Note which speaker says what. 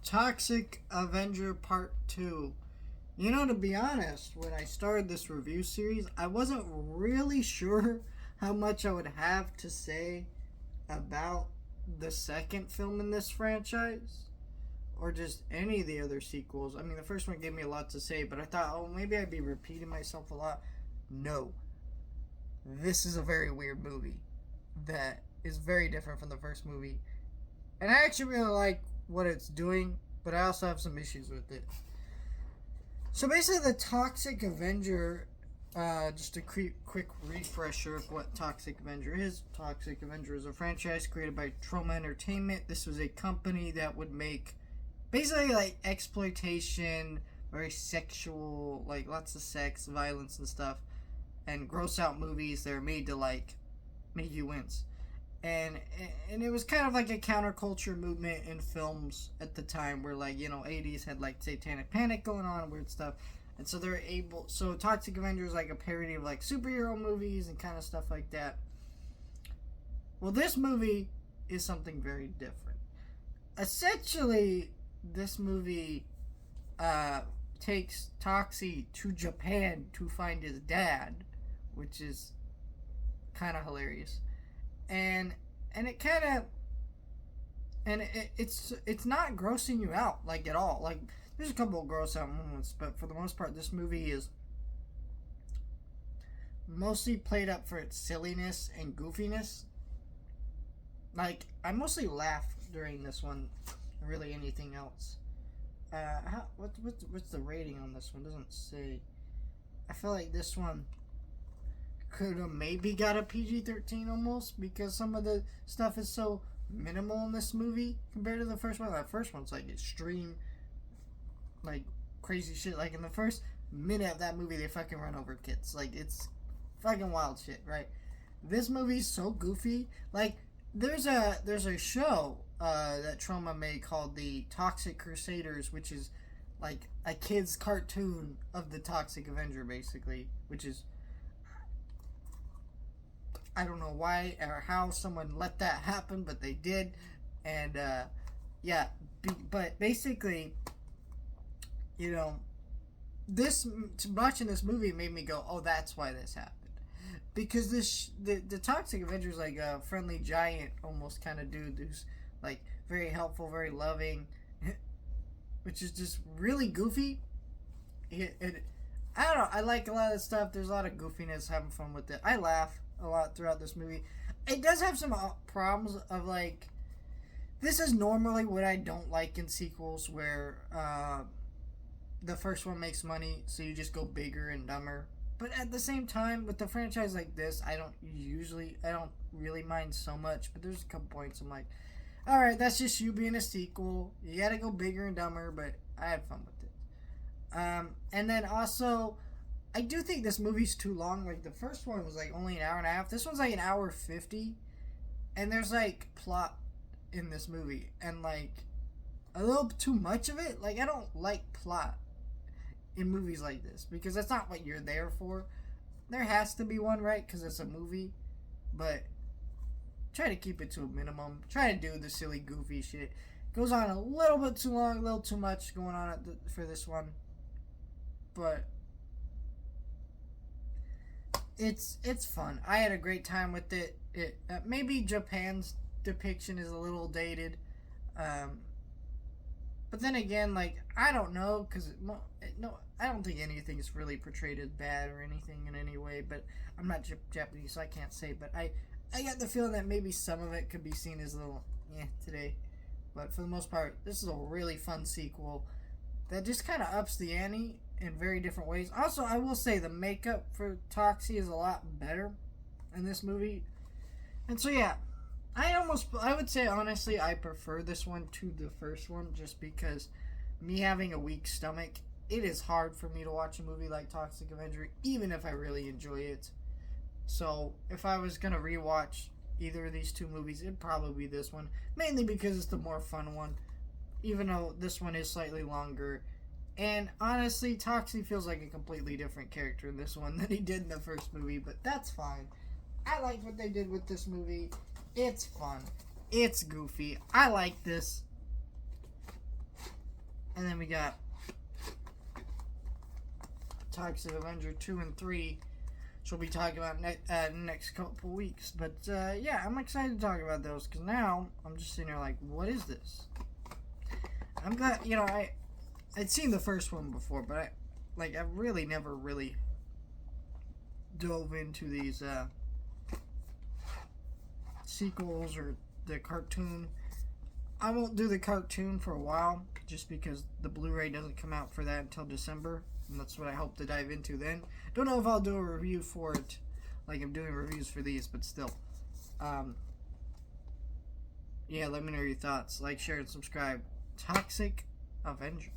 Speaker 1: Toxic Avenger Part 2. To be honest, when I started this review series, I wasn't really sure how much I would have to say about the second film in this franchise or just any of the other sequels. I mean, the first one gave me a lot to say, but I thought, maybe I'd be repeating myself a lot. No. This is a very weird movie that is very different from the first movie. And I actually really like what it's doing, but I also have some issues with it. So basically, the Toxic Avenger, just a quick refresher of what Toxic Avenger is. Toxic Avenger is a franchise created by Troma Entertainment. This was a company that would make basically like exploitation, very sexual, like lots of sex, violence, and stuff, and gross out movies that are made to like make you wince. And it was kind of like a counterculture movement in films at the time where, like, 80s had like Satanic Panic going on and weird stuff. And so so Toxic Avenger is like a parody of like superhero movies and kind of stuff like that. Well, this movie is something very different. Essentially, this movie takes Toxie to Japan to find his dad, which is kind of hilarious. And it kind of, and it's not grossing you out like at all. Like, there's a couple of gross out moments, but for the most part, this movie is mostly played up for its silliness and goofiness. Like, I mostly laughed during this one, really anything else. What's the rating on this one? Doesn't say. I feel like this one could have maybe got a PG-13 almost, because some of the stuff is so minimal in this movie compared to the first one. That first one's like extreme, like crazy shit. Like in the first minute of that movie, they fucking run over kids. Like, it's fucking wild shit, right? This movie's so goofy. Like, there's a show that Troma made called the Toxic Crusaders, which is like a kid's cartoon of the Toxic Avenger, basically, which is, I don't know why or how someone let that happen, but they did. And, but basically, watching this movie made me go, oh, that's why this happened. Because the Toxic Avenger is like a friendly giant almost kind of dude who's like very helpful, very loving, which is just really goofy. I don't know, I like a lot of the stuff. There's a lot of goofiness, having fun with it. I laugh a lot throughout this movie. It does have some problems of like, this is normally what I don't like in sequels, where the first one makes money, so you just go bigger and dumber. But at the same time, with the franchise like this, I don't really mind so much. But there's a couple points I'm like, alright, that's just you being a sequel. You gotta go bigger and dumber, but I had fun with it. And then also, I do think this movie's too long. Like, the first one was like only an hour and a half. This one's like an hour 50. And there's like plot in this movie. And like a little too much of it. Like, I don't like plot in movies like this, because that's not what you're there for. There has to be one, right? Because it's a movie. But try to keep it to a minimum. Try to do the silly, goofy shit. Goes on a little bit too long, a little too much going on for this one. But it's fun. I had a great time with it. Maybe Japan's depiction is a little dated. But then again, like, I don't know, because I don't think anything is really portrayed as bad or anything in any way, but I'm not Japanese, so I can't say, but I got the feeling that maybe some of it could be seen as a little, today. But for the most part, this is a really fun sequel that just kind of ups the ante in very different ways. Also, I will say the makeup for Toxie is a lot better in this movie. And so, yeah, I would say, honestly, I prefer this one to the first one, just because me having a weak stomach, it is hard for me to watch a movie like Toxic Avenger, even if I really enjoy it. So, if I was going to rewatch either of these two movies, it'd probably be this one, mainly because it's the more fun one, even though this one is slightly longer. And honestly, Toxie feels like a completely different character in this one than he did in the first movie, but that's fine. I like what they did with this movie. It's fun. It's goofy. I like this. And then we got Toxic Avenger 2 and 3, which we'll be talking about next couple weeks. But yeah, I'm excited to talk about those because now I'm just sitting here like, what is this? I'm glad, you know, I'd seen the first one before, but I really never really dove into these sequels or the cartoon. I won't do the cartoon for a while just because the Blu-ray doesn't come out for that until December, and that's what I hope to dive into then. Don't know if I'll do a review for it like I'm doing reviews for these, but still. Yeah, let me know your thoughts. Like, share, and subscribe. Toxic Avenger.